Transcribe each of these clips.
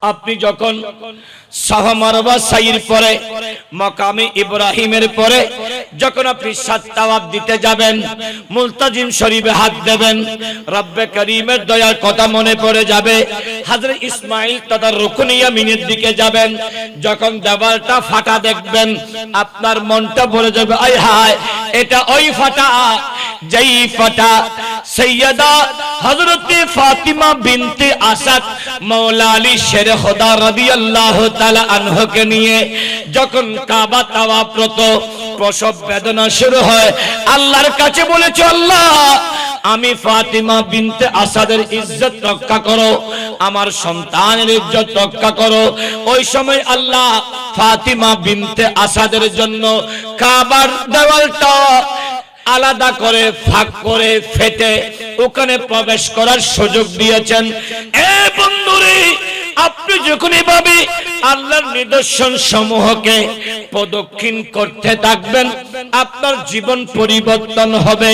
আপনি যখন সাফা মারওয়া সাইর পরে মাকামে ইব্রাহিমের পরে যখন আপনি 7 তাওয়াফ দিতে যাবেন, মুলতাজিম শরীফে হাত দেবেন, রব্বে করিমের দয়ার কথা মনে পড়ে যাবে। হযরত ইসমাঈল তথা রুকনে ইয়ামিনের দিকে যাবেন, যখন দেওয়ালটা ফাটা দেখবেন আপনার মনটা ভরে যাবে, আয় হায় এটা ওই ফাটা যেই ফাটা সৈয়দা হযরত ফাতিমা বিনতে আসাদ মাওলা আলী শেরে খোদা রাদিয়াল্লাহু তাআলা আনহুকে নিয়ে যখন কাবা তাওয়াফরত প্রসব বেদনা শুরু হয়, আল্লাহর কাছে বলেছে, আল্লাহ আমি ফাতিমা বিনতে আসাদের ইজ্জত রক্ষা করো, আমার সন্তানের ইজ্জত রক্ষা করো। ওই সময় আল্লাহ ফাতিমা বিনতে আসাদের জন্য কাবার দেওয়ালটা আলাদা করে ফাঁক করে ফেটে ওখানে প্রবেশ করার সুযোগ দিয়েছেন। এ বন্ধুরে, আপনি যখন এভাবে আল্লাহর নিদর্শন সমূহকে প্রদক্ষিণ করতে থাকবেন, আপনার জীবন পরিবর্তন হবে।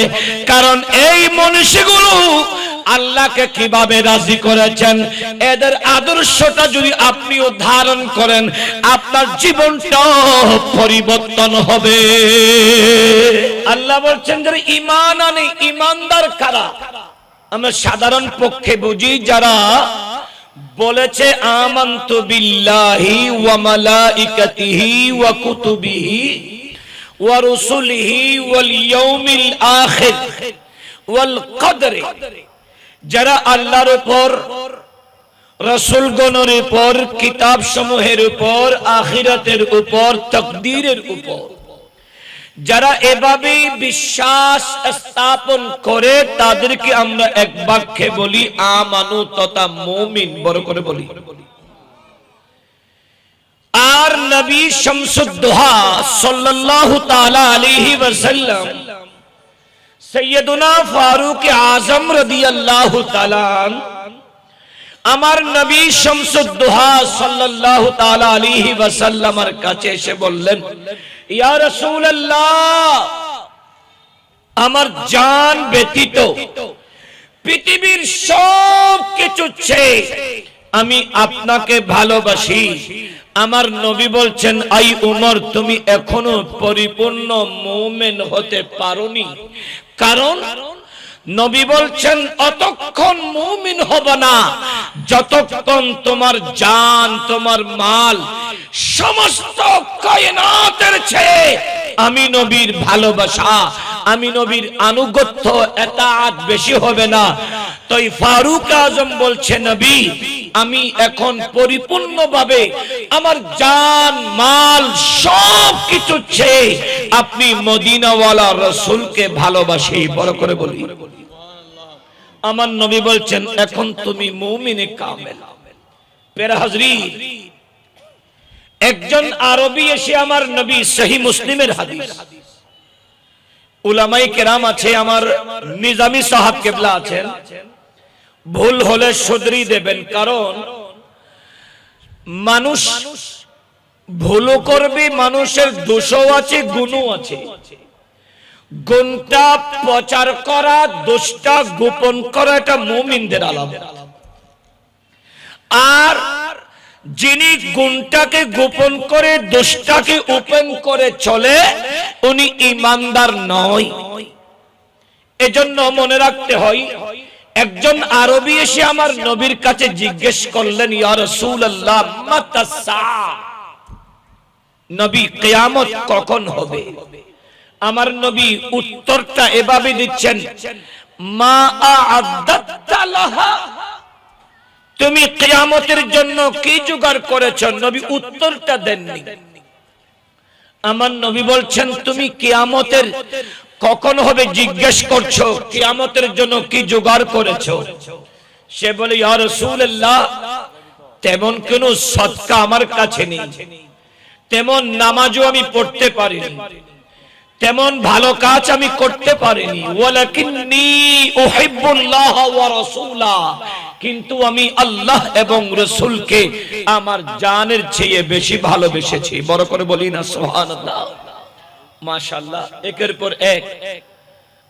কারণ এই মনীষীগুলো আল্লাহকে কিভাবে রাজি করেছেন, এদের আদর্শটা যদি আপনি ধারণ করেন, আপনার জীবনটা পরিবর্তন হবে। আল্লাহ বলছেন যে ঈমান আনে ঈমানদার কারা? আমরা সাধারণ পক্ষে বুঝি যারা বলেছে আমানতু বিল্লাহি ওয়া মালাইকাতিহি ওয়া কুতুবিহি ওয়া রুসুলিহি ওয়াল ইয়াউমিল আখির ওয়াল কদরে, যারা আল্লাহর উপর, রাসূলগণের উপর, কিতাব সমূহের উপর, আখিরাতের উপর, তাকদীরের উপর যারা এভাবে বিশ্বাস স্থাপন করে, তাদেরকে আমরা এক বাক্যে বলি আমানু তথা মুমিন। বড় করে বলি। আর নবী শামসুদ্দোহা সাল্লাল্লাহু তাআলা আলাইহি ওয়াসাল্লাম সাইয়্যিদুনা ফারুক আযম রাদিয়াল্লাহু তাআলা আমার নবী শামসুদ্দোহা সাল্লাল্লাহু তাআলা আলাইহি ওয়াসাল্লামের কাছে এসে বললেন, ইয়া রাসূলুল্লাহ, আমার জান ব্যতীত পৃথিবীর সব কিছু চেয়ে আমি আপনাকে ভালোবাসি। আমার নবী বলছেন, আই উমর, তুমি এখনো পরিপূর্ণ মুমিন হতে পারোনি। কারণ নবী বলছেন, অতক্ষণ মুমিন হবে না যতক্ষণ তোমার জান, তোমার মাল, সমস্ত কায়নাতের চেয়ে আমি নবীর ভালোবাসা, আমি নবীর আনুগত্য, এতাআত বেশি হবে না। তাই ফারুক আজম বলছে, নবী আমি এখন পরিপূর্ণভাবে আমার জান, মাল সব কিছু চেয়ে আপনি মদিনাওয়ালা রাসূলকে ভালোবাসি। বড় করে বলি। আমার নবী বলছেন, এখন তুমি মুমিনে কামেল। প্যারা হাজরিন, একজন আরবি এসে আমার নবী, সহিহ মুসলিমের হাদিস, উলামায়ে কেরাম আছে, আমার নিজামী সাহেব কেবলা আছেন, ভুল হলে শুধরি দেবেন। কারণ মানুষ ভুলও করবে, মানুষের দোষও আছে, গুণও আছে। গুণটা প্রচার করা, দোষটা গোপন করা, এটা মুমিনদের আলাদা। আর যিনি গুণটাকে গোপন করে দোষটাকে ওপেন করে চলে, উনি ঈমানদার নয়। এজন্য মনে রাখতে হয়, একজন আরবি এসে আমার নবীর কাছে জিজ্ঞেস করলেন, ইয়া রাসূলুল্লাহ মাতা সাআ, নবী কিয়ামত কখন হবে? আমার নবী উত্তরটা এভাবে দিচ্ছেন, মা আ'আদাতা লাহা, তুমি কিয়ামতের জন্য কি জোগাড় করেছো? নবী উত্তরটা দেননি। আমার নবী বলছেন, তুমি কিয়ামতের কখন হবে জিজ্ঞেস করছো, কিয়ামতের জন্য কি জোগাড় করেছো? সে বলে, ইয়া রাসূলুল্লাহ, তেমন কোনো সদকা আমার কাছে নেই, তেমন নামাজও আমি পড়তে পারিনি, তেমন ভালো কাজ আমি করতে পারিনি। ওয়ালাকিন্নী উহিব্বুল্লাহ ওয়া রাসূলা, কিন্তু আমি আল্লাহ এবং রাসূলকে আমার জানের চেয়ে বেশি ভালোবেসেছি। বড় করে বলি না সুবহানাল্লাহ, মাশাআল্লাহ। একের পর এক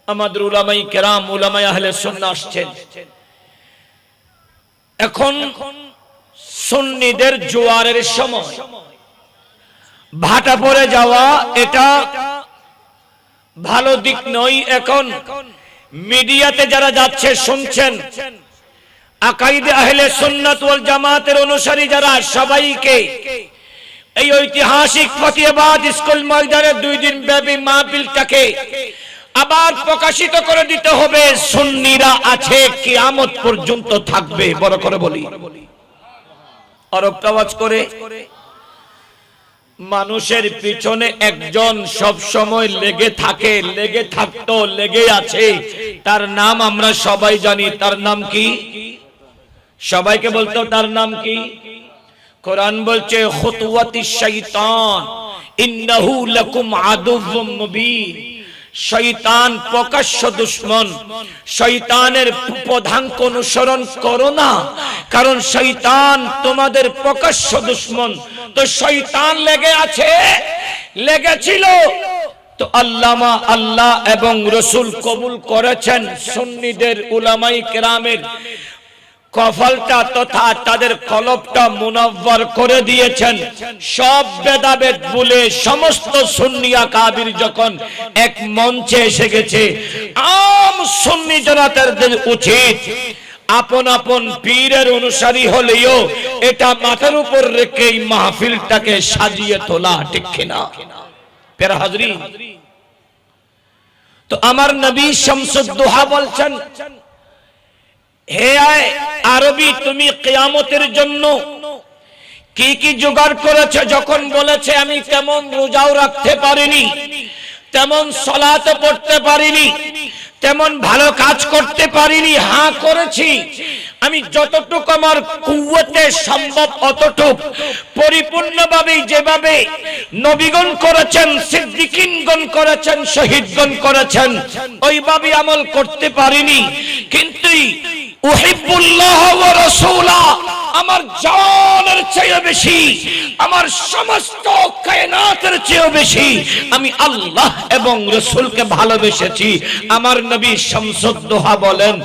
আমাদের উলামায়ে কেরাম, উলামায়ে আহলে সুন্নাহ আসছেন। এখন সুন্নিদের জোয়ারের সময় ভাটা পড়ে যাওয়া এটা ভালো দিক নয়। এখন মিডিয়াতে যারা যাচ্ছে শুনছেন, আকাইদে আহলে সুন্নাত ওয়াল জামাতের অনুসারী যারা, সবাইকে এই ঐতিহাসিক ফতেহাবাদ স্কুল ময়দানে 2 দিন ব্যাপী মাহফিলটাকে আবার প্রকাশিত করে দিতে হবে। সুন্নিরা আছে, কিয়ামত পর্যন্ত থাকবে। বড় করে বলি, আর আওয়াজ করে। মানুষের পিছনে একজন সব সময় লেগে থাকে, লেগে থাকতো, লেগে আছে। তার নাম আমরা সবাই জানি। তার নাম কি? সবাইকে বলতো তার নাম কি? কোরআন বলছে খুতুওয়াতিশ শাইতান ইন্নাহু লাকুম আদুউম মুবিন। শয়তান প্রকাশ্য দুশমন। শয়তানের পদাঙ্ক অনুসরণ করো না, কারণ শয়তান তোমাদের প্রকাশ্য দুশমন। তো শয়তান লেগে আছে, লেগেছিল তো আল্লামা আল্লাহ এবং রাসূল কবুল করেছেন। সুন্নিদের উলামায়ে কেরামের কফলটা তথা তাদের কলবটা মুনাওয়ার করে দিয়েছেন। সব ভেদাভেদ ভুলে সমস্ত সুন্নি আকাবির যখন এক মঞ্চে এসে গেছে, আম সুন্নি জনতাদের উচিত আপন আপন পীরের অনুসারী হলেও এটা মাথার উপর রেখে এই মাহফিলটাকে সাজিয়ে তোলা, ঠিক কিনা? প্যারা হাজরিন, তো আমার নবী শামসুদ দুহা বলছেন, হে আরবি, তুমি কিয়ামতের জন্য কি কি জোগাড় করেছে? যখন বলেছে আমি তেমন রোজাও রাখতে পারিনি, তেমন সালাত পড়তে পারিনি, তেমন ভালো কাজ করতে পারিনি। হ্যাঁ করেছি, আমি যতটুকু আমার কুওয়াতে সম্ভব অতটুক পরিপূর্ণভাবে, যেভাবে নবীগণ করেছেন, সিদ্দিকিনগণ করেছেন, শহীদগণ করেছেন, ওইভাবে আমল করতে পারিনি। কিন্তু উহিব্বুল্লাহ ওয়া রাসূলা, আমার জানের চেয়ে বেশি, আমার সমস্ত কায়নাতের চেয়ে বেশি আমি আল্লাহ এবং রাসূলকে ভালোবেসেছি। আমার নবী শামসুদ দুহা বলেন,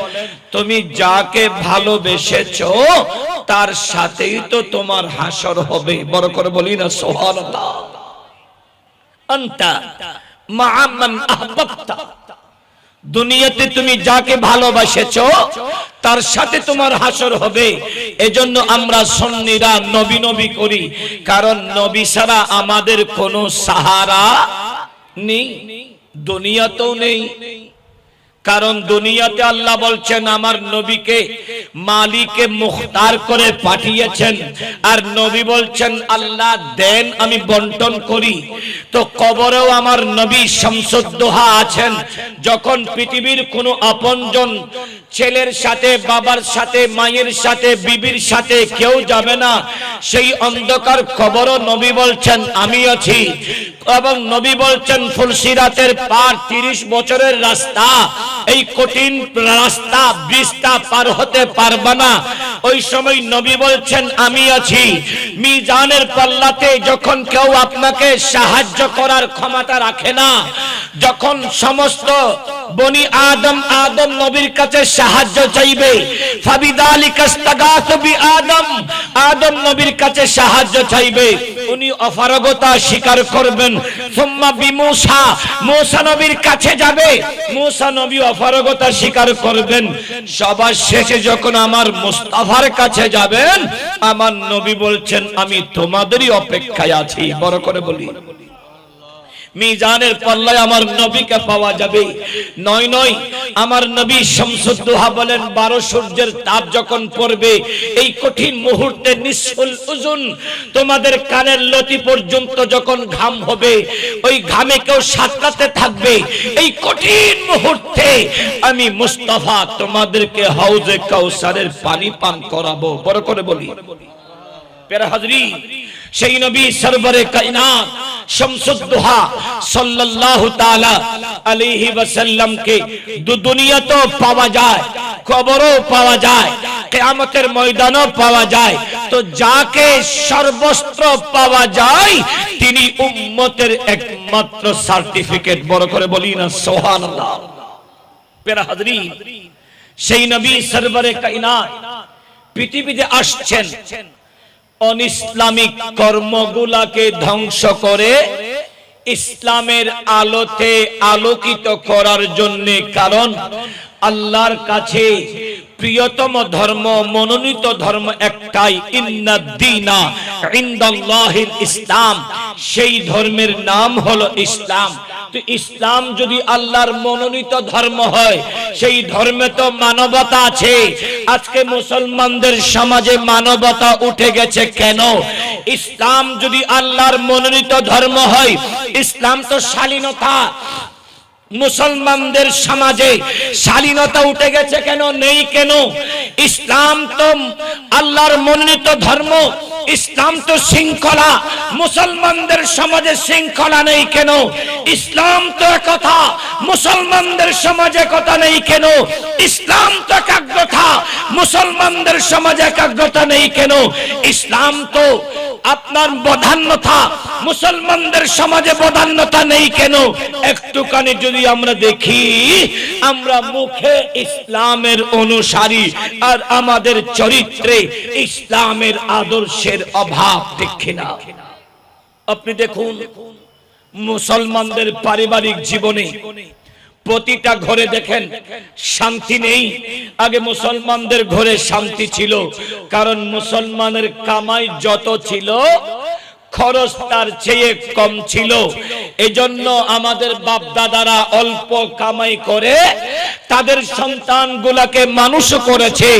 তুমি যাকে ভালোবেসেছো তার সাথেই তো তোমার হাসর হবে। বড় করে বলি না সুবহানাল্লাহ। আনতা মা'a মান আহবাবতা, দুনিয়াতে তুমি যাকে ভালোবাসেছো তার সাথে তোমার হাসর হবে। এজন্য আমরা সুন্নিরা নবী নবী করি, কারণ নবী ছাড়া আমাদের কোনো সাহারা নেই, দুনিয়াতেও নেই। কারণ দুনিয়াতে আল্লাহ বলছেন আমার নবীকে মালিকে মুখতার করে পাঠিয়েছেন, আর নবী বলছেন আল্লাহ দেন আমি বন্টন করি। তো কবরেও আমার নবী শামসুদ দুহা আছেন। যখন পৃথিবীর কোনো আপনজন ছেলের সাথে, বাবার সাথে, মায়ের সাথে, বিবির সাথে কেউ যাবে না, সেই অন্ধকার কবরও নবী বলছেন আমি আছি। এবং নবী বলছেন ফুলসিরাতের পার 30 বছরের রাস্তা, এই কঠিন রাস্তা ব্রিজটা পার হতে পারবে না। ওই সময় নবী বলছেন আমি আছি। মিজানের পাল্লাতে যখন কেউ আপনাকে সাহায্য করার ক্ষমতা রাখে না, যখন সমস্ত বনি আদম আদম নবীর কাছে সাহায্য চাইবে, ফাবিদালিকাস্তাগাসু বিআদম, আদম নবীর কাছে সাহায্য চাইবে, উনি অপারগতা স্বীকার করবেন। সুম্মা বিমূসা, মূসা নবীর কাছে যাবে, মূসা নবী অপারগতা স্বীকার করবেন। সবার শেষে যখন আমার মুস্তাফার কাছে যাবেন, আমার নবী বলছেন আমি তোমাদেরই অপেক্ষায় আছি। বড় করে বলি, মিজানের পাল্লায় আমার নবীকে পাওয়া যাবে। নয় নয়, আমার নবী শামসুদ দুহা বলেন 12 সূর্যের তাপ যখন পড়বে, এই কঠিন মুহূর্তে নিসফুল উজুন, তোমাদের কানের লতি পর্যন্ত যখন ঘাম হবে, ওই ঘামে কেউ সাঁতরাতে থাকবে। এই কঠিন মুহূর্তে আমি মুস্তাফা তোমাদেরকে হাউজে কাউসারের পানি পান করাবো। বড় করে বলি, প্যারা হাজরি, সেই নবী সরবরে কায়নাত শামসুদ দুহা সাল্লাল্লাহু তাআলা আলাইহি ওয়াসাল্লাম কে দুনিয়াতেও পাওয়া যায়, কবরও পাওয়া যায়, কিয়ামতের ময়দানও পাওয়া যায়। তো যাকে সর্বস্ত্র পাওয়া যায় তিনি উম্মতের একমাত্র সার্টিফিকেট। বড় করে বলি না সুবহানাল্লাহ। প্যারা হাজরিন, সেই নবী সরবরে কায়নাত পৃথিবীতে আসছেন, অনিসলামিক কর্মগুলাকে ধ্বংস করে ইসলামের আলোতে আলোকিত করার জন্য। কারণ আল্লাহর কাছে প্রিয়তম ধর্ম, মনোনীত ধর্ম একটাই, ইন্নাদ-দীনা ইনদাল্লাহিল ইসলাম। সেই ধর্মের নাম হলো ইসলাম। তো ইসলাম যদি আল্লাহর মনোনীত ধর্ম হয়, সেই ধর্মে তো মানবতা আছে। আজকে মুসলমানদের সমাজে মানবতা উঠে গেছে কেন? ইসলাম যদি আল্লাহর মনোনীত ধর্ম হয়, ইসলাম তো শালীনতা। মুসলমানদের সমাজে শালীনতা উঠে গেছে কেন? নেই কেন? ইসলাম তো আল্লাহর মনোনীত ধর্ম, ইসলাম তো শৃঙ্খলা। মুসলমানদের সমাজে শৃঙ্খলা নেই কেন? ইসলাম তো একতা, মুসলমানদের সমাজে একতা নেই কেন? ইসলাম তো একাগ্রতা, মুসলমানদের সমাজে একাগ্রতা নেই কেন? ইসলাম তো আপনার বদান্যতা, মুসলমানদের সমাজে বদান্যতা নেই কেন? একটুখানি যদি আমরা দেখি, আমরা মুখে ইসলামের অনুসারী আর আমাদের চরিত্রে ইসলামের আদর্শের অভাব দেখি না। আপনি দেখুন মুসলমানদের পারিবারিক জীবনে প্রতিটা ঘরে দেখেন শান্তি নেই। আগে মুসলমানদের ঘরে শান্তি ছিল, কারণ মুসলমানের কামাই যত ছিল খরচ তার চেয়ে কম ছিল। এজন্য আমাদের বাপ দাদারা অল্প কামাই করে তাদের সন্তানগুলোকে মানুষ করেছে।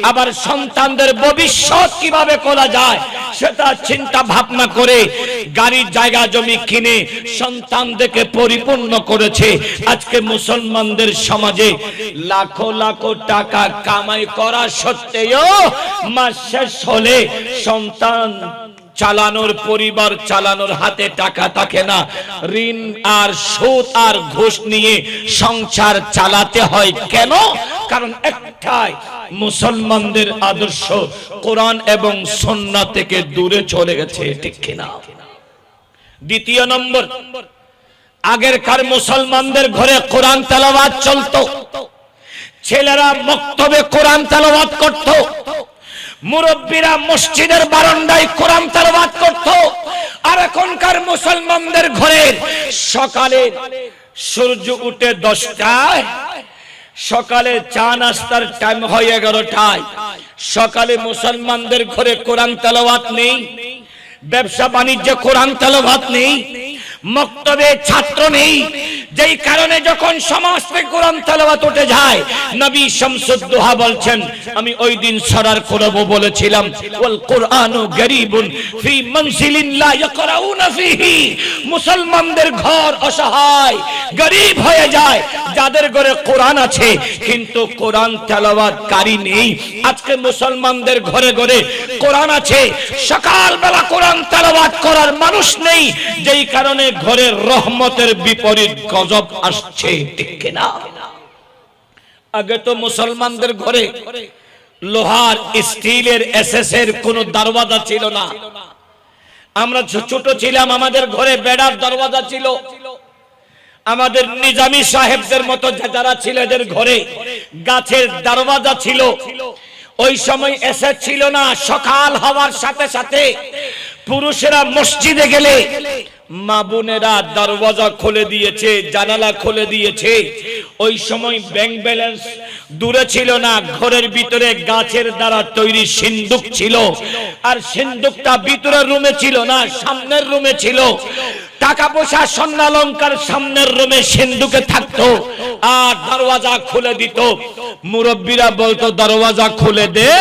আবার সন্তানদের ভবিষ্যৎ কিভাবে করা যায় সেটা চিন্তা ভাবনা করে গাড়ির জায়গা জমি কিনে সন্তানদেরকে পরিপূর্ণ করেছে। আজকে মুসলমানদের সমাজে লাখো লাখো টাকা কামাই করা সত্ত্বেও মাস শেষ হলে সন্তান চালানোর, পরিবার চালানোর হাতে টাকা থাকে না। ঋণ আর সুদ আর ঘুষ নিয়ে সংসার চালাতে হয়। কেন? কারণ একটাই, মুসলমানদের আদর্শ কোরআন এবং সুন্নাহ থেকে দূরে চলে গেছে, ঠিক কিনা? দ্বিতীয় নম্বর, আগেরকার মুসলমানদের ঘরে কোরআন তেলাওয়াত চলতো, ছেলেরা মক্তবে কোরআন তেলাওয়াত করত, মুরব্বীরা মসজিদের বারান্দায় কোরআন তেলাওয়াত করত। আর এখনকার মুসলমানদের ঘরে সকালে সূর্য উঠে 10টায়, সকালে চা নাস্তার টাইম হয় 11টায়। সকালে মুসলমানদের ঘরে কোরআন তেলাওয়াত নেই, ব্যবসা বাণিজ্যে কোরআন তেলাওয়াত নেই, মক্তবে ছাত্র নেই। যেই কারণে যখন সমাজ থেকে কোরআন তেলাওয়াত উঠে যায়, নবী শামসুদ্দোহা বলছেন, আমি ওই দিন সরার করব বলেছিলাম, ওয়াল কুরআনু গরীবুন ফি মানজিলিন লা ইয়াকরাউনা ফিহি। মুসলমানদের ঘর অসহায়, গরীব হয়ে যায় যাদের ঘরে কোরআন আছে কিন্তু কোরআন তেলাওয়াতকারী নেই। আজকে মুসলমানদের ঘরে ঘরে কোরআন আছে, সকালবেলা কোরআন তেলাওয়াত করার মানুষ নেই, যেই কারণে ঘরের রহমতের বিপরীত গজব আসছে, ঠিক কিনা? আগে তো মুসলমানদের ঘরে লোহার, স্টিলের, এসএসের কোন দরওয়াজা ছিল না। আমরা ছোট ছিলাম, আমাদের ঘরে বেড়ার দরওয়াজা ছিল। আমাদের নিজামী সাহেবদের মতো যারা ছিল এদের ঘরে গাছের দরওয়াজা ছিল। ওই সময় এসএস ছিল না। সকাল হওয়ার সাথে সাথে পুরুষেরা মসজিদে গেলে মা বোনেরা দরওয়াজা খুলে দিয়েছে, জানালা খুলে দিয়েছে। ওই সময় ব্যাংক ব্যালেন্স দূরে ছিল না, ঘরের ভিতরে গাছের দ্বারা তৈরি সিন্দুক ছিল। আর সিন্দুকটা ভিতরের রুমে ছিল না, সামনের রুমে ছিল। টাকা পয়সা স্বর্ণালংকার সামনের রুমে সিন্দুকে থাকতো, আর দরওয়াজা খুলে দিত। মুরব্বীরা বলতো, দরওয়াজা খুলে দে,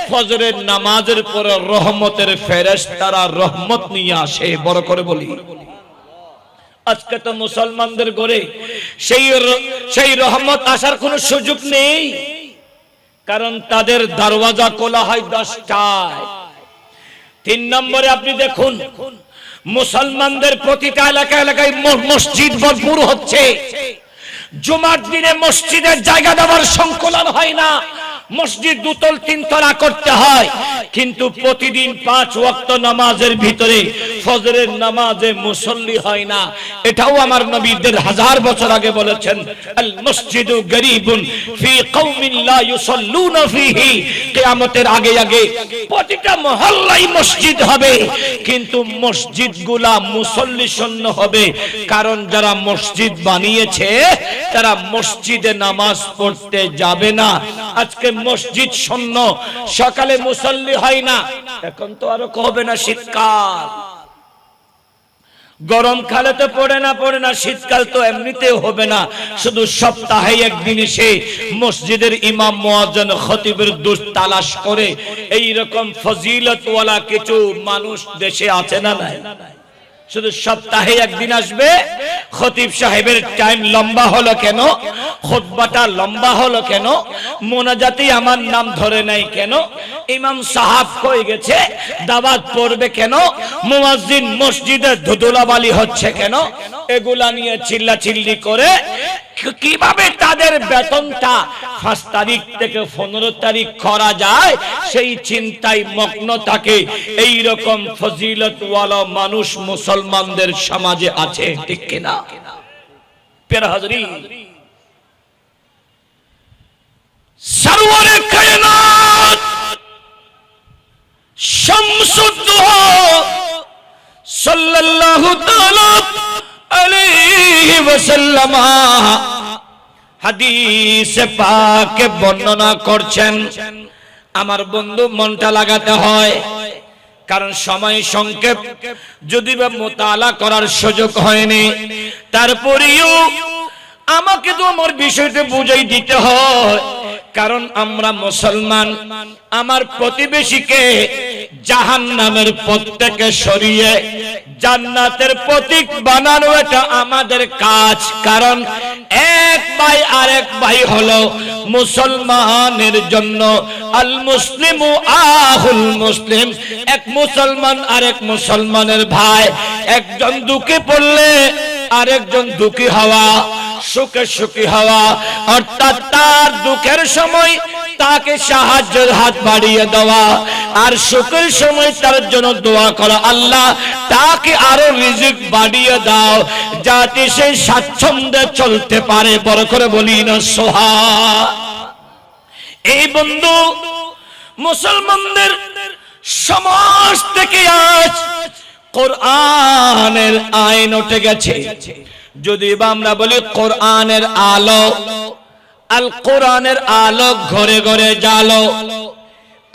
ফজরের নামাজের পরে রহমতের ফেরেশতারা রহমত নিয়ে আসে। বড় করে বলি, আজকে তো মুসলমানদের ঘরে সেই রহমত আসার কোনো সুযোগ নেই, কারণ তাদের দরওয়াজা খোলা হয় 10টায়। 3 নম্বরে আপনি দেখুন, মুসলমানদের প্রতিটা এলাকায় মসজিদ ভরপুর হচ্ছে। জুমার দিনে মসজিদের জায়গা দেওয়ার সংকলন হয় না, মসজিদ 2 তল 3 তলা করতে হয়। কিন্তু প্রতিদিন 5 ওয়াক্ত নামাজের ভিতরে ফজরের নামাজে মুসল্লি হয় না, এটাও আমার নবী 1000 বছর আগে বলেছেন। আল মসজিদু গরীবুন ফি কওমিন লা ইউসাল্লুনা ফীহি। কিয়ামতের আগে আগে প্রতিটা মহল্লায় মসজিদ হবে, কিন্তু মসজিদগুলা মুসল্লি শূন্য হবে, কারণ যারা মসজিদ বানিয়েছে তারা মসজিদে নামাজ পড়তে যাবে না। আজকে মসজিদ শূন্য, সকালে মুসল্লি হয় না। এখন তো আরো হবে না শীতকাল, গরমকালে তো পড়ে না, শীতকাল তো এমনিতেও হবে না। শুধু সপ্তাহে একদিন এসে মসজিদের ইমাম মুয়াজ্জিন খতিবের দোষ তালাশ করে এইরকম ফজিলতওয়ালা কিছু মানুষ দেশে আছে না নাই? শুধু সপ্তাহে একদিন আসবে, খতিব সাহেবের টাইম লম্বা হলো কেন, খুতবাটা লম্বা হলো কেন, মোনাজাতে আমার নাম ধরে নাই কেন, ইমাম সাহাব কই গেছে, দাওয়াত পড়বে কেন, মুয়াজ্জিন মসজিদে ধুধুলাবালি হচ্ছে কেন, এগুলা নিয়ে চিল্লাচিল্লি করে কিভাবে তাদের বেতনটা 5 তারিখ থেকে 15 তারিখ করা যায় সেই চিন্তায় মগ্ন থাকে। এই রকম ফজিলতওয়ালা মানুষ মুসলমানদের সমাজে আছে, ঠিক কিনা? প্যারা হাজরিন, সরওয়ারে কায়নাত শামসুদ্দোহা সাল্লাল্লাহু তাআলা আলাইহি ওয়াসাল্লাম হাদিসে পাকে বর্ণনা করছেন। আমার বন্ধু, মনটা লাগাতে হয়, কারণ সময় সংক্ষেপ, যদি বা মোতালা করার সুযোগ হয়নি, তারপরেও আমাকে তো আমার বিষয়টা বুঝাই দিতে হয়। কারণ আমরা মুসলমান, আমার প্রতিবেশীকে জাহান্নামের পথ থেকে সরিয়ে জান্নাতের প্রতীক বানানো এটা আমাদের কাজ। কারণ এক ভাই আরেক ভাই হলো মুসলমানের জন্য আল মুসলিমু আহুল মুসলিম, এক মুসলমান আরেক মুসলমানের ভাই। একজন দুঃখে পড়লে আরেকজন দুঃখী হওয়া, সুখে সুখী হওয়া, অর্থাৎ তার দুঃখের সময় তাকে সাহায্যের হাত বাড়িয়ে দেওয়া, আর সুখের সময় তার জন্য দোয়া করা, আল্লাহ তাকে আরো রিজিক বাড়িয়ে দাও যাতে সে স্বাচ্ছন্দ্যে চলতে পারে। বড় করে বলি না সুবহান। এই বন্ধু, মুসলমানদের সমাজ থেকে আজ কোরআনের আইন উঠে গেছে। যদি বা আমরা বলি কোরআনের আলো, আল কোরআনের আলো ঘরে ঘরে জালো,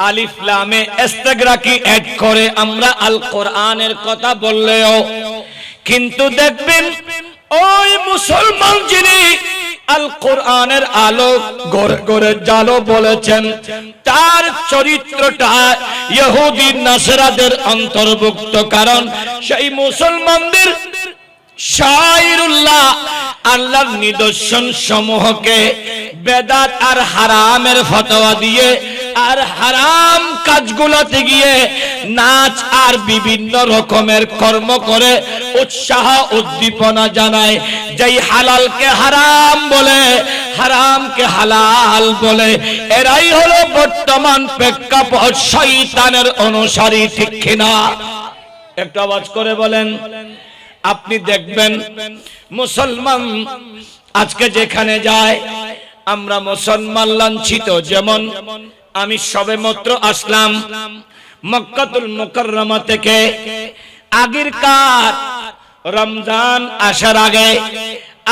আলিফ লামে ইস্তিগরাকি অ্যাড করে আমরা আল কোরআনের কথা বললেও, কিন্তু দেখবেন ওই মুসলমান যিনি আল কোরআনের আলো ঘরে ঘরে জালো বলেছেন, তার চরিত্রটা ইহুদি নাসরাদের অন্তর্ভুক্ত। কারণ সেই মুসলমানদের শায়রুল্লাহ আল্লাহর নিদর্শন সমূহকে বেদাত আর হারামের ফতোয়া দিয়ে আর হারাম কাজগুলোতে গিয়ে নাচ আর বিভিন্ন রকমের কর্ম করে উৎসাহ উদ্দীপনা জানায়। যেই হালালকে হারাম বলে, হারামকে হালাল বলে, এরাই হলো বর্তমান প্রেক্ষাপট শয়তানের অনুসারী, ঠিক কিনা? একটু আওয়াজ করে বলেন। আপনি দেখবেন মুসলমান আজকে যেখানে যায় আমরা মুসলমান লাঞ্ছিত। যেমন আমি সবেমাত্র আসলাম মক্কাতুল মুকাররমা থেকে। আগেরকার রমজান আসার আগে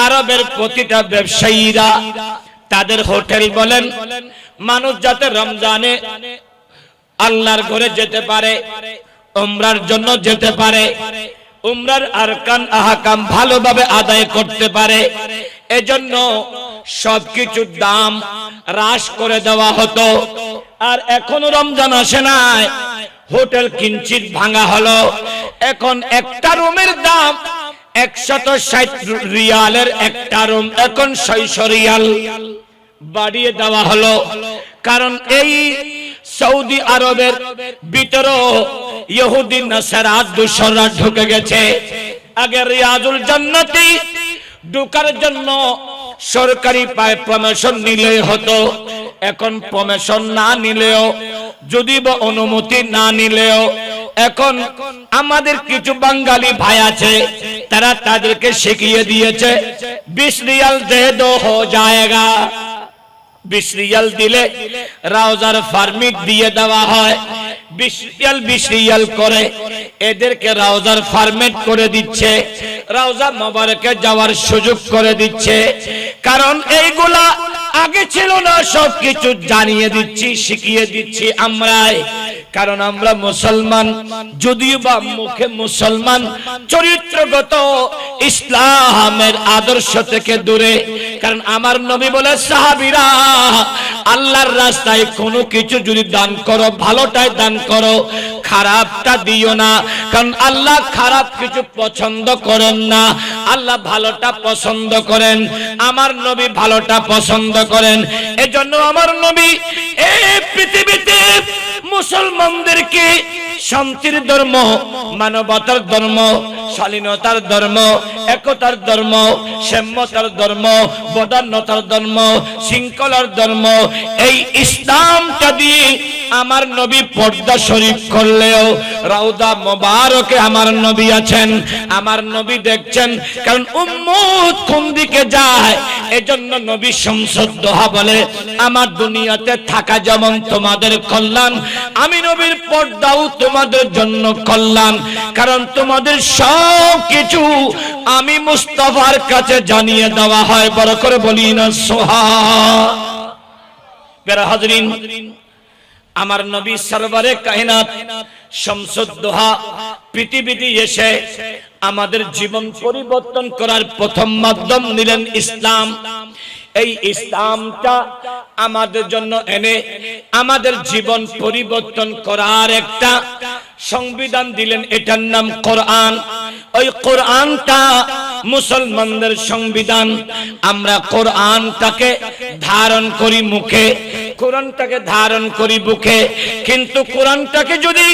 আরবের প্রতিটা ব্যবসায়ীরা তাদের হোটেল বলেন, মানুষ যাতে রমজানে আল্লাহর ঘরে যেতে পারে, উমরার জন্য যেতে পারে, উমরার আরকান আহকাম ভালোভাবে আদায় করতে পারে, এজন্য সবকিছুর দাম হ্রাস করে দেওয়া হতো। আর এখনো রমজান আসে নাই, হোটেল কিঞ্চিত ভাঙা হলো। এখন একটা রুমের দাম 160 রিয়ালের একটা রুম এখন 600 রিয়াল বাড়িয়ে দেওয়া হলো। কারণ এই সৌদি আরবের ভিতরে ইহুদি নাসারা দূষণরা ঢুকে গেছে। আগে রিয়াজুল জান্নাতি ঢোকার জন্য সরকারি পারমিশন নিলে হতো, এখন পারমিশন না নিলেও, যদি বা অনুমতি না নিলেও এখন আমাদের কিছু বাঙালি ভাই আছে, তারা তাদেরকে শিখিয়ে দিয়েছে 20 রিয়াল দে দো হো জায়েগা। 20 রিয়াল দিলে রওজার পারমিট দিয়ে দেওয়া হয়। 20 রিয়াল করে এদেরকে রওজার পারমিট করে দিচ্ছে, রওজা মোবারকে যাওয়ার সুযোগ করে দিচ্ছে। কারণ এইগুলা আগে ছিল না, সব কিছু জানিয়ে দিচ্ছি, শিখিয়ে দিচ্ছি আমরাই। কারণ আমরা মুসলমান, যদিও বা মুখে মুসলমান, চরিত্রগত ইসলামের আদর্শ থেকে দূরে। কারণ আমার নবী বলে, সাহাবীরা আল্লাহর রাস্তায় কোনো কিছু যদি দান করো, ভালোটাই দান করো, খারাপটা দিও না। কারণ আল্লাহ খারাপ কিছু পছন্দ করেন না, আল্লাহ ভালোটা পছন্দ করেন। আমার নবী ভালোটা পছন্দ করেন। এজন্য আমার নবী এই পৃথিবীতে মুসলমানদেরকে শান্তির ধর্ম, মানবতার ধর্ম, শালীনতার ধর্ম, একতার ধর্ম, সাম্যতার ধর্ম, বদান্যতার ধর্ম, শৃঙ্খলার ধর্ম, এই ইসলামটা দিয়ে আমার নবী পর্দা শরীফ করলেও রওজা মোবারকে আমার নবী আছেন, আমার নবী দেখছেন। কারণ উম্মত কোন দিকে যায়, এজন্য নবী শামসুদ দোহা বলে, আমার দুনিয়াতে থাকা যেমন তোমাদের কল্যাণ, আমি নবীর পর্দাও তোমাদের জন্য কল্যাণ। কারণ তোমাদের সব কিছু আমি মুস্তাফার কাছে জানিয়ে দেওয়া হয়। বড় করে বলি না সুবহান। প্যারা হাজরিন, আমার নবী সরওয়ারে কায়নাত শামসুদ দোহা পৃথিবীতে এসে আমাদের জীবন পরিবর্তন করার প্রথম মাধ্যম নিলেন ইসলাম। এই ইসলামটা আমাদের জন্য এনে আমাদের জীবন পরিবর্তন করার একটা সংবিধান দিলেন, এটার নাম কোরআন। ওই কোরআনটা মুসলমানদের সংবিধান। আমরা কোরআনটাকে ধারণ করি মুখে, কোরআনটাকে ধারণ করি বুকে, কিন্তু কোরআনটাকে যদি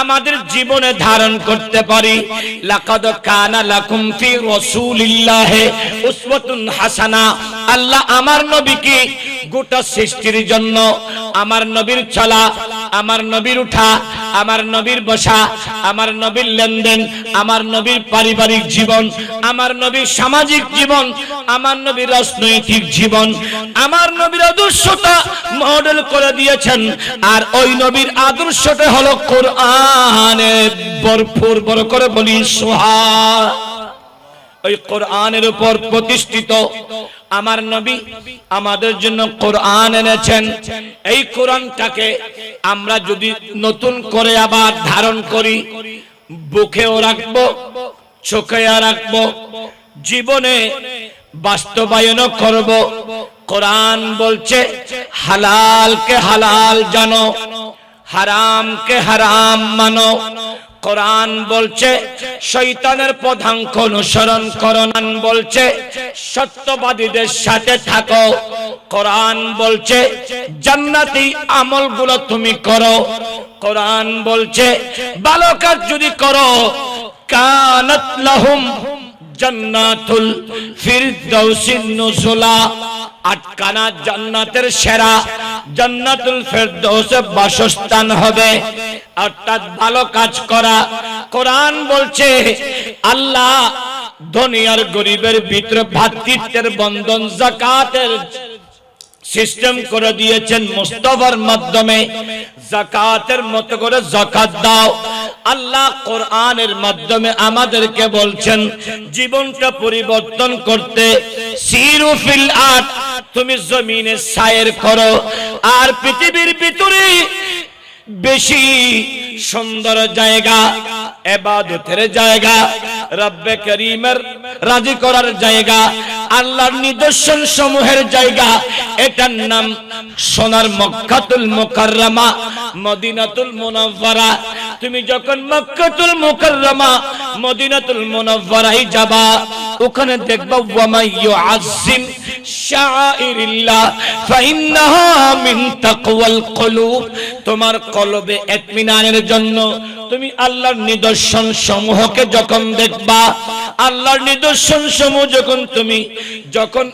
আমাদের জীবনে ধারণ করতে পারি, লাকাদ কানা লাকুম ফি রাসূলিল্লাহি উসওয়াতুন হাসানা। আল্লাহ আমার নবীকে গোটা সৃষ্টির জন্য, আমার নবীর চলা, আমার নবীর উঠা, আমার নবীর বসা, আমার নবীর লেনদেন, আমার নবীর পারিবারিক জীবন, আমার নবীর সামাজিক জীবন, আমার নবীর রাজনৈতিক জীবন, আমার নবীর আদর্শটা মডেল করে দিয়েছেন। আর ওই নবীর আদর্শটা হলো কোরআনে ভরপুর। বড় করে বলি সুবহান। ওই কোরআনের উপর প্রতিষ্ঠিত আমার নবী আমাদের জন্য কোরআন এনেছেন। এই কোরআনটাকে আমরা যদি নতুন করে আবার ধারণ করি, বুকেও রাখবো, চোখেও রাখবো, জীবনে বাস্তবায়নও করব। কোরআন বলছে হালালকে হালাল জানো, হারামকে হারাম মানো। কোরআন বলছে শয়তানের পদাঙ্ক অনুসরণ করো না, বলছে সত্যবাদীদের সাথে থাকো। কোরআন বলছে জান্নাতি আমলগুলো তুমি করো। কোরআন বলছে ভালো কাজ যদি করো, কানাত লাহুম জান্নাতুল ফিরদাউসিন নুজুলা, আটকানা জান্নাতের সেরা জান্নাতুল ফিরদাউসে বাসস্থান হবে। অর্থাৎ ভালো কাজ করা। কোরআন বলছে আল্লাহ ধনী আর গরিবের ভিতরে ভ্রাতৃত্বের বন্ধন, যাকাতের সিস্টেম করে দিয়েছেন মুস্তাফার মাধ্যমে। যাকাতের মতো করে যাকাত দাও। আল্লাহ কোরআনের মাধ্যমে আমাদেরকে বলছেন জীবনটা পরিবর্তন করতে, সিরু ফিল আরদ, তুমি জমিনে সায়ের করো। আর পৃথিবীর ভিতরে বেশি সুন্দর জায়গা, ইবাদতের জায়গা, রব্বে করিমের রাজি করার জায়গা, আল্লাহর নিদর্শন সমূহের জায়গা, এটার নাম সোনার মক্কাতুল মুকাররমা, মদিনাতুল মুনাওয়ারা। তুমি যখন মক্কাতুল মুকাররমা, মদিনাতুল মুনাওয়ারায় যাবা, ওখানে দেখবা ওয়ামা ইউআযিম শাআইরিল্লাহ ফাইন্নাহা মিন তাকওয়াল কুলুব। তোমার কলবে ইতমিনানের জন্য তুমি আল্লাহর নিদর্শন সমূহকে যখন দেখবা, আল্লাহর নিদর্শন সমূহ যখন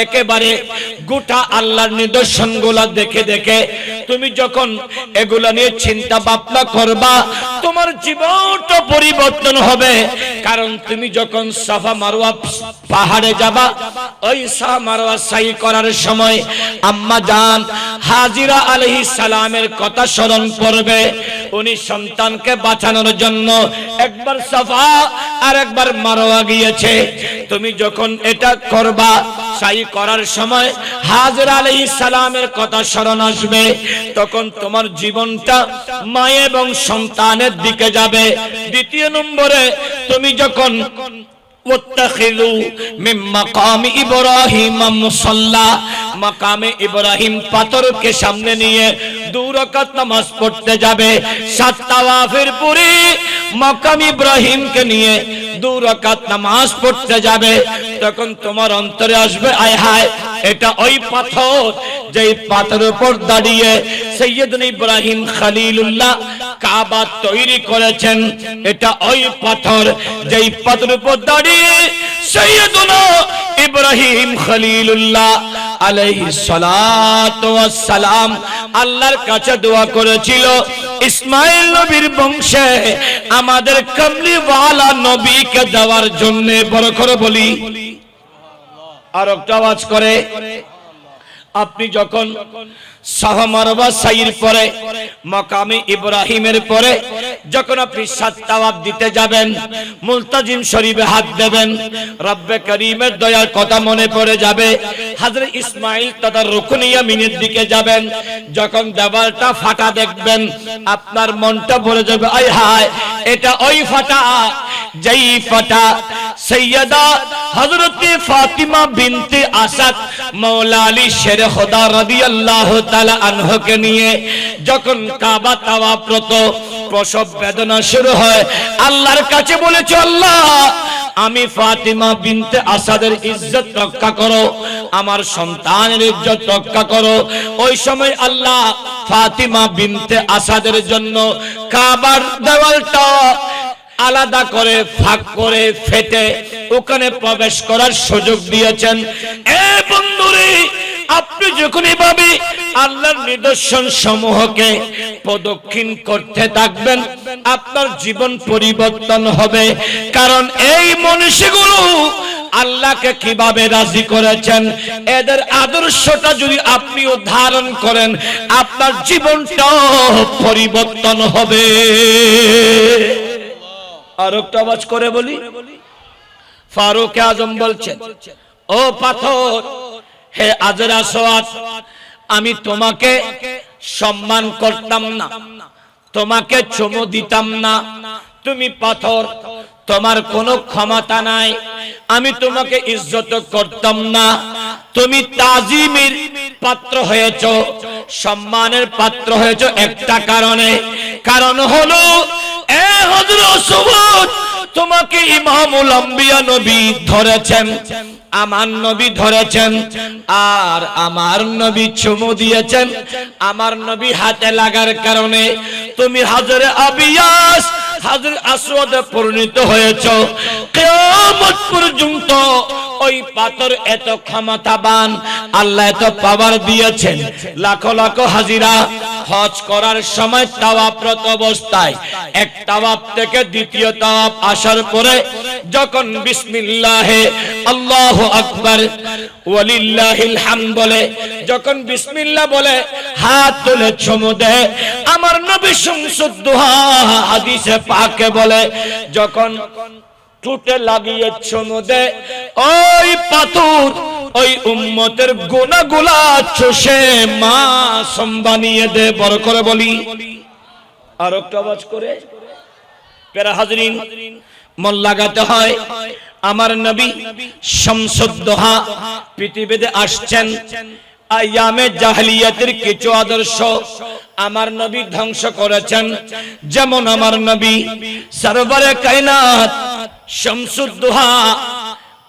একেবারে গোটা আল্লাহর নিদর্শনগুলা দেখে দেখে তুমি যখন এগুলা নিয়ে চিন্তা ভাবনা করবা তোমার জীবনটা পরিবর্তন হবে। কারণ তুমি যখন সাফা মারওয়া পাহাড়ে যাবা, ওই সাফা মারওয়া সাই করার সময় আম্মা জান হাজিরা আলাইহিস সালামের কথা স্মরণ করবে। উনি সন্তানকে বাঁচানোর জন্য একবার সাফা আর একবার মারওয়া গিয়েছে। তুমি যখন এটা করবা, সাই করার সময় হাজিরা আলাইহিস সালামের কথা স্মরণ আসবে, তখন তোমার জীবনটা মা এবং সন্তানের দিকে যাবে। দ্বিতীয় নম্বরে তুমি যখন ওয়াত্তাখিযু মিন মাকামি ইব্রাহিম মুসাল্লা, মাকামে ইব্রাহিম পাথরকে সামনে নিয়ে 2 রাকাত নামাজ পড়তে যাবে। 7 তাওয়াফের পরে মাকাম ইব্রাহিমকে নিয়ে 2 রাকাত নামাজ পড়তে যাবে। তখন তোমার অন্তরে আসবে, আয় হায়, এটা ওই পাথর যেই পাথরের উপর দাঁড়িয়ে সাইয়্যিদুনা ইব্রাহিম খলিলুল্লাহ কাবা তৈরি করেছেন। এটা ওই পাথর যেই পাথরের উপর দাঁড়িয়ে সাইয়্যিদুনা ইব্রাহিম খলিলুল্লাহ আলাইহিস সালাতু ওয়াস সালাম আল্লাহর কাছে দোয়া করেছিল, ইসমাইল নবীর বংশে আমাদের কামলিওয়ালা নবীকে দেওয়ার জন্য। বড় করে বলি, আর একটা আওয়াজ করে। আপনি যখন সাফা মারওয়া সাইর পরে মাকামে ইব্রাহিমের পরে যখন আপনি 7 তাওয়াফ দিতে যাবেন, মুলতাজিম শরীফে হাত দেবেন, রব্বে করিমের দয়ার কথা মনে পড়ে যাবে। হযরত ইসমাইল তথা রুকন ইয়ামিনের দিকে যাবেন, যখন দেওয়ালটা ফাটা দেখবেন আপনার মনটা ভরে যাবে, আয় হায়, এটা ওই ফাটা যেই ফাটা সৈয়দা হযরত ফাতিমা বিনতে আসাদ মাওলা আলী শের খোদা রাদিয়াল্লাহু তাআলা আনহুকে নিয়ে যখন কাবা তাওয়াফরত প্রসব বেদনা শুরু হয়, আল্লাহর কাছে বলেছে, আল্লাহ আমি ফাতিমা বিনতে আসাদের ইজ্জত রক্ষা করো, আমার সন্তানের ইজ্জত রক্ষা করো। ওই সময় আল্লাহ ফাতিমা বিনতে আসাদের জন্য কাবার দেওয়ালটা আলাদা করে ভাগ করে ফেটে ওখানে প্রবেশ করার সুযোগ দিয়েছেন। এ বন্ধুরে, আপনি যখন এভাবে আল্লাহর নিদর্শন সমূহকে প্রদক্ষিণ করতে থাকবেন, আপনার জীবন পরিবর্তন হবে। কারণ এই মনীষীগুলো আল্লাহকে কিভাবে রাজি করেছেন, এদের আদর্শটা যদি আপনি ধারণ করেন, আপনার জীবনটা পরিবর্তন হবে। আর একটা আওয়াজ করে বলি, ফারুক আজম বলছেন, ও পাথর, হে হাজর আসওয়াদ, আমি তোমাকে সম্মান করতাম না, তোমাকে চুমু দিতাম না, তুমি পাথর, তোমার কোনো ক্ষমতা নাই, আমি তোমাকে ইজ্জত করতাম না। তুমি তাজিমের পাত্র হয়েছো, সম্মানের পাত্র হয়েছো একটা কারণে, কারণ হলো এ হযরত আসওয়াদ, তোমাকে ইমামুল আম্বিয়া নবী ধরেছেন, আমার নবী ধরেছেন, আর আমার নবী চুমু দিয়েছেন। আমার নবী হাতে লাগার কারণে তুমি হাজরে আবিয়াস, হাজর আসওয়াদে পরিণত হয়েছো। কিয়ামত পর্যন্ত ওই পাথর এত ক্ষমতাবান, আল্লাহ এত পাওয়ার দিয়েছেন। লাখো লাখো হাজিরা হজ করার সময় তাওয়াফরত অবস্থায় এক তাওয়াফ থেকে দ্বিতীয় তাওয়াফ আসার পরে যখন বিসমিল্লাহে আল্লাহু আকবার ওয়ালিল্লাহিল হামদ বলে, যখন বিসমিল্লাহ বলে হাত তুলে চুমু দেয়, আমার নবী শামসুদ দুহা হাদিসে পাকে বলে, যখন ঠোঁটে লাগিয়ে চুমু দেয়, ওই পাথর ওই উম্মতের গুনাহগুলা চষে মাসুম বানিয়ে দে। বড় করে বলি, আর একটা আওয়াজ করে। প্যারা হাজরিন, মন লাগাতে হয়। আমার নবী শামসুদ দুহা পৃথিবীতে আসছেন, আয়ামে জাহেলিয়াতের কিছু আদর্শ আমার নবী ধ্বংস করেছেন। যেমন আমার নবী সরওয়ারে কায়নাত শামসুদ দুহা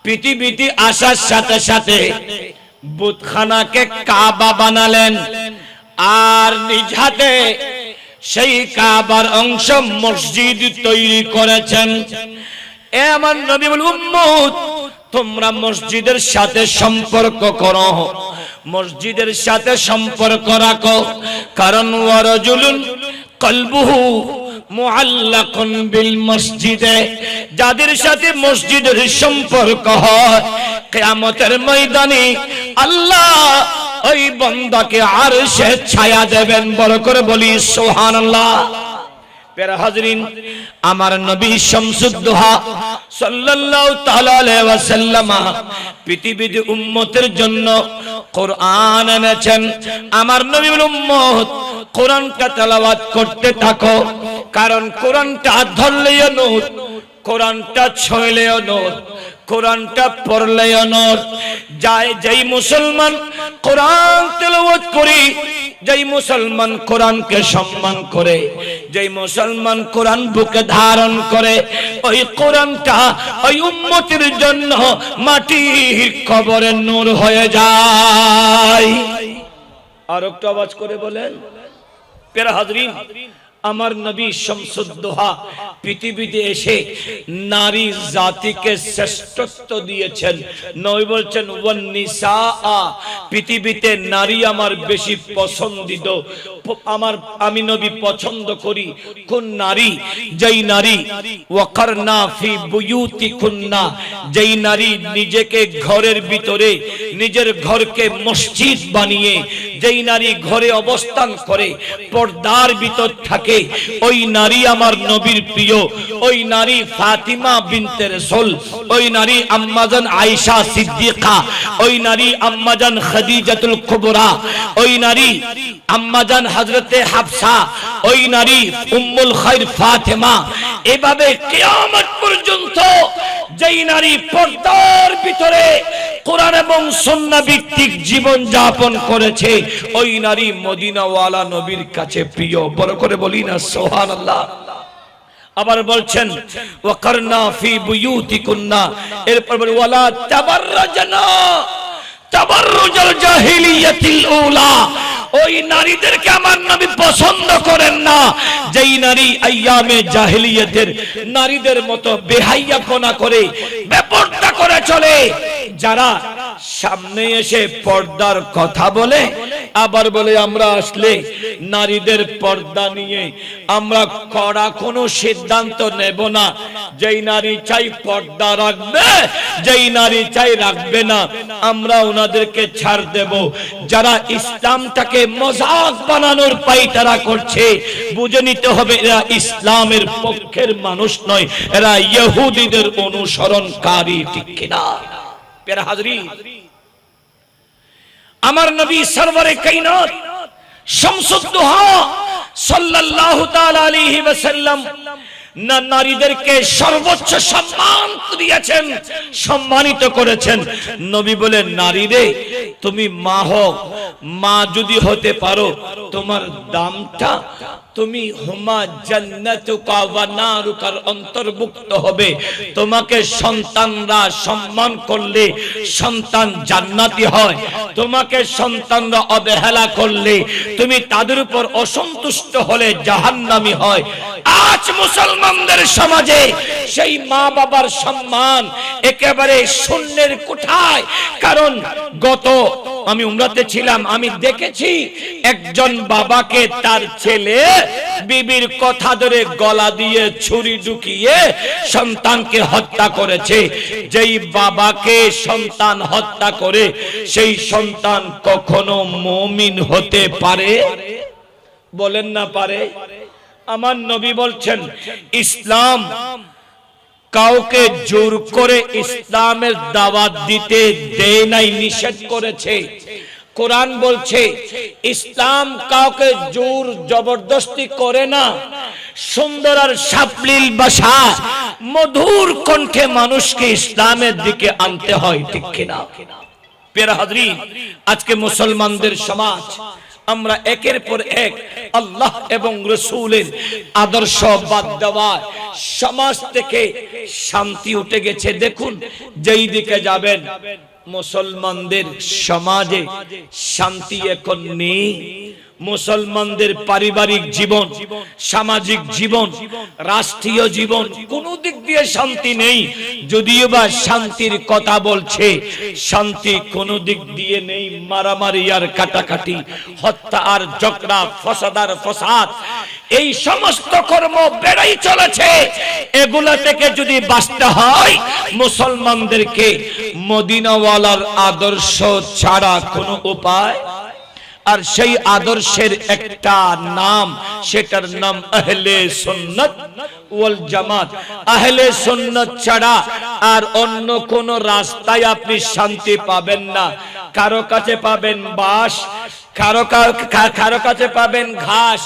পৃথিবীতে আসার সাথে সাথে বুতখানাকে কাবা বানালেন, আর নিজ হাতে সেই কাবার অংশ মসজিদ তৈরি করেছেন। এ আমার নবী বলেন, উম্মত তোমরা মসজিদের সাথে সম্পর্ক করো, মসজিদের সাথে সম্পর্ক রাখো, কারণ ওয়ারাজুলুন কলবুহু মুআল্লাকুন বিল মসজিদে, যাদের সাথে মসজিদের সম্পর্ক হয় কিয়ামতের ময়দানে আল্লাহ ওই বান্দাকে আরশে ছায়া দেবেন। বড় করে বলি সুবহানাল্লাহ। প্যারা হাজরিন, আমার নবী শামসুদ্দোহা সাল্লাল্লাহু তাআলা আলাইহি ওয়াসাল্লাম পৃথিবীর উম্মতের জন্য কোরআন এনেছেন। আমার নবীর উম্মত কোরআনটা তেলাওয়াত করতে থাকো, কারণ কোরআনটা ধরলেও নূর, কোরআনটা ছুঁলেও নূর, কোরআনটা পড়লেও নূর। যেই মুসলমান কোরআন তেলাওয়াত করে, যেই মুসলমান কোরআনকে সম্মান করে, যেই মুসলমান কোরআন বুকে ধারণ করে, ওই কোরআনটা ওই উম্মতের জন্য মাটির কবরের নূর হয়ে যায়। আর একটু আওয়াজ করে বলেন। প্যারা হাজরিন, আমার নবী শামসুদ্দোহা পৃথিবীতে এসে নারী জাতিকে শ্রেষ্ঠত্ব দিয়েছেন। নবী বলছেন ওয়ান নিসা, পৃথিবীতে নারী আমার বেশি পছন্দিত। আমি নবী পছন্দ করি কোন নারী? যেই নারী ওয়াকারনা ফি বুয়ুতিকুন্না, যেই নারী নিজেকে ঘরের ভিতরে নিজের ঘরকে মসজিদ বানিয়ে, যেই নারী ঘরে অবস্থান করে পর্দার ভিতর থাকে, ওই নারী আমার নবীর প্রিয়। ওই নারী ফাতিমা বিনতে রাসূল, ওই নারী আম্মাজান আয়েশা সিদ্দিকা, ওই নারী আম্মাজান খাদিজাতুল কুবরা, ওই নারী আম্মাজান হযরতে হাফসা, ওই নারী উম্মুল খায়র ফাতিমা। এভাবে কিয়ামত পর্যন্ত যেই নারী পর্দার ভিতরে কোরআন এবং সুন্নাহ ভিত্তিক জীবন যাপন করেছে, ওই নারী মদিনাওয়ালা নবীর কাছে প্রিয়। বড় করে বলি না সুবহানাল্লাহ। আবার বলছেন ওয়াকারনা ফি বুয়ুতিকুন্না, এরপর বলে ওয়ালা তাবাররাজনা তাবাররুজাল জাহিলিয়াতিল উলা, ওই নারীদেরকে আমার নবী পছন্দ করেন না যেই নারী আইয়ামে জাহিলিয়াতের নারীদের মতো বেহাইয়াপনা করে বেপরদা করে চলে, যারা সামনে এসে পর্দার কথা বলে, আবার বলে আমরা আসলে নারীদের পর্দা নিয়ে আমরা কড়া কোনো সিদ্ধান্ত নেব না। যেই নারী চাই পর্দা রাখবে, যেই নারী চাই রাখবে না, আমরা ওনাদেরকে ছাড় দেব। যারা ইসলামটাকে মজাক বানানোর পায়তারা করছে, বুঝে নিতে হবে এরা ইসলামের পক্ষের মানুষ নয়, এরা ইহুদিদের অনুসরণকারী। ঠিক কিনা? প্যারা হাজরিন, আমার নবী সরওয়ারে কায়নাত শামসুদ্দোহা সাল্লাল্লাহু তাআলা আলাইহি ওয়াসাল্লাম নারীদেরকে সর্বোচ্চ সম্মান দিয়েছেন, সম্মানিত করেছেন। নবী বলেন, নারী রে, তুমি মা হও, মা যদি হতে পারো তোমার দামটা তুমি হুমা জান্নাতুকা ওয়া নারুকার অন্তর্ভুক্ত হবে। তোমাকে সন্তানরা সম্মান করলে সন্তান জান্নাতি হয়, তোমাকে সন্তানরা অবহেলা করলে, তুমি তাদের উপর অসন্তুষ্ট হলে জাহান্নামী হয়। আজ মুসলমানদের সমাজে সেই মা বাবার সম্মান একেবারে শূন্যের কোঠায়। কারণ আমি উমরাতে ছিলাম, আমি দেখেছি একজন বাবাকে তার ছেলে বিবির কথা ধরে গলা দিয়ে ছুরি ঢুকিয়ে সন্তানকে হত্যা করেছে। যেই বাবাকে সন্তান হত্যা করে সেই সন্তান কখনো মুমিন হতে পারে? বলেন না পারে? আমার নবী বলছেন, ইসলাম কাউকে জোর করে ইসলামের দাওয়াত দিতে দেয় নাই, নিষেধ করেছে। কোরআন বলছে ইসলাম কাউকে জোর জবরদস্তি করে না। সুন্দর আর সাবলীল ভাষা, মধুর কণ্ঠে মানুষকে ইসলামের দিকে আনতে হয়। ঠিক কিনা? প্রিয় হাজরিন, আজকে মুসলমানদের সমাজ আমরা একের পর এক আল্লাহ এবং রাসূলের আদর্শ বাদ দেওয়া সমাজ থেকে শান্তি উঠে গেছে। দেখুন, যেই দিকে যাবেন মুসলমানদের সমাজে শান্তি এখন নেই। মুসলমানদের পারিবারিক জীবন, সামাজিক জীবন, রাষ্ট্রীয় জীবন কোন দিক দিয়ে শান্তি নেই। যদিও বা শান্তির কথা বলছে, শান্তি কোন দিক দিয়ে নেই। মারামারি আর কাটাকাটি, হত্যা আর ঝগড়া, ফসাদ আর ফসাদ, এই সমস্ত কর্ম বেড়েই চলেছে। এগুলা থেকে যদি বাঁচতে হয়, মুসলমানদেরকে মদিনাওয়ালার আদর্শ ছাড়া কোনো উপায়, আর সেই আদর্শের একটা নাম, সেটার নাম আহলে সুন্নাত ওয়াল জামাত। আহলে সুন্নাত ছাড়া আর অন্য কোন রাস্তায় আপনি শান্তি পাবেন না। কারো কাছে পাবেন বাঁশ, কারো কাছে পাবেন ঘাস,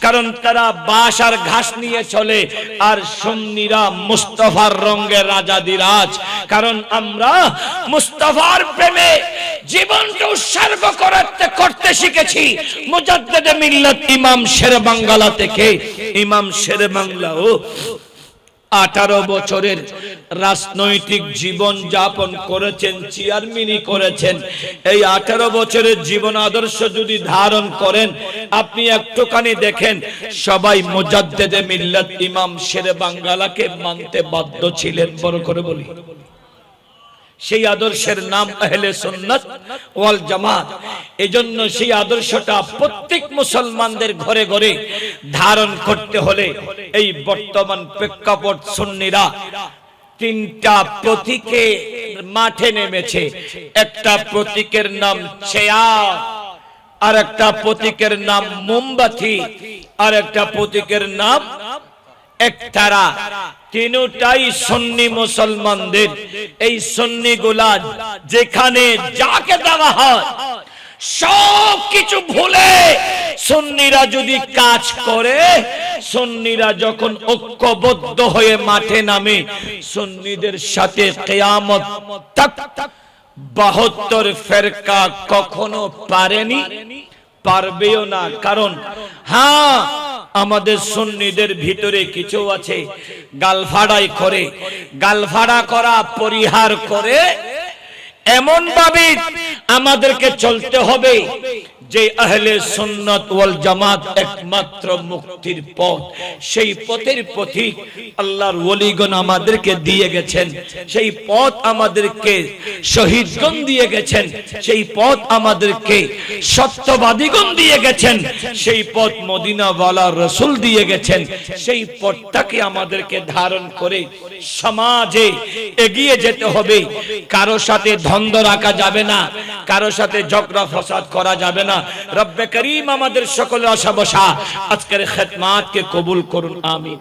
কারণ তারা বাঁশ আর ঘাস নিয়ে চলে। আর সুন্নিরা মুস্তাফার রঙে রাজাদিরাজ, কারণ আমরা মুস্তাফার প্রেমে জীবনটা উৎসর্গ করতে শিখেছি। মুজাদ্দিদে মিল্লাত ইমাম শেরেবাংলা থেকে, ইমাম শেরেবাংলা 18 বছরের রাজনৈতিক জীবন যাপন করেছেন, চেয়ারম্যানই করেছেন। এই 18 বছরের জীবন আদর্শ যদি ধারণ করেন, আপনি একটুখানি দেখেন, সবাই মুজাদ্দিদে মিল্লাত ইমাম শেরেবাংলাকে মানতে বাধ্য ছিলেন। বড় করে বলি, সেই আদর্শের নাম আহলে সুন্নাত ওয়াল জামাত। এজন্য সেই আদর্শটা প্রত্যেক মুসলমানদের ঘরে ঘরে ধারণ করতে হলে এই বর্তমান প্রেক্ষাপট, সুন্নিরা 3টা প্রতীকে মাঠে নেমেছে। একটা প্রতীকের নাম চেয়ার, আর একটা প্রতীকের নাম মোমবাতি, আর একটা প্রতীকের নাম একতারা। তিনটাই সুন্নি মুসলমানদের। এই সুন্নিগুলা যেখানে যাকে দেওয়া হয়, সব কিছু ভুলে সুন্নিরা যদি কাজ করে, সুন্নিরা যখন ঐক্যবদ্ধ হয়ে মাঠে নামে, সুন্নিদের সাথে কিয়ামত তক 72 ফেরকা কখনো পারেনি, পারবেও না। কারণ হ্যাঁ, আমাদের সুন্নিদের ভিতরে কিছু আছে গালফাড়াই করে, গালফাড়া করা পরিহার করে এমন ভাবে আমাদেরকে চলতে হবে যে আহলে সুন্নাত ওয়াল জামাত একমাত্র মুক্তির পথ। সেই পথের পথিক আল্লাহর ওলিগণ আমাদেরকে দিয়ে গেছেন, সেই পথ আমাদেরকে শহীদগণ দিয়ে গেছেন, সেই পথ আমাদেরকে সত্যবাদীগণ দিয়ে গেছেন, সেই পথ মদিনাওয়ালা রাসূল দিয়ে গেছেন। সেই পথটাকে আমাদেরকে ধারণ করে সমাজে এগিয়ে যেতে হবে। কারো সাথে দ্বন্দ্ব রাখা যাবে না, কারো সাথে ঝগড়া ফসাদ করা যাবে না। রব্বে করিম আমাদের সকলের আশা বসা আজকের খিদমতকে কবুল করুন, আমিন।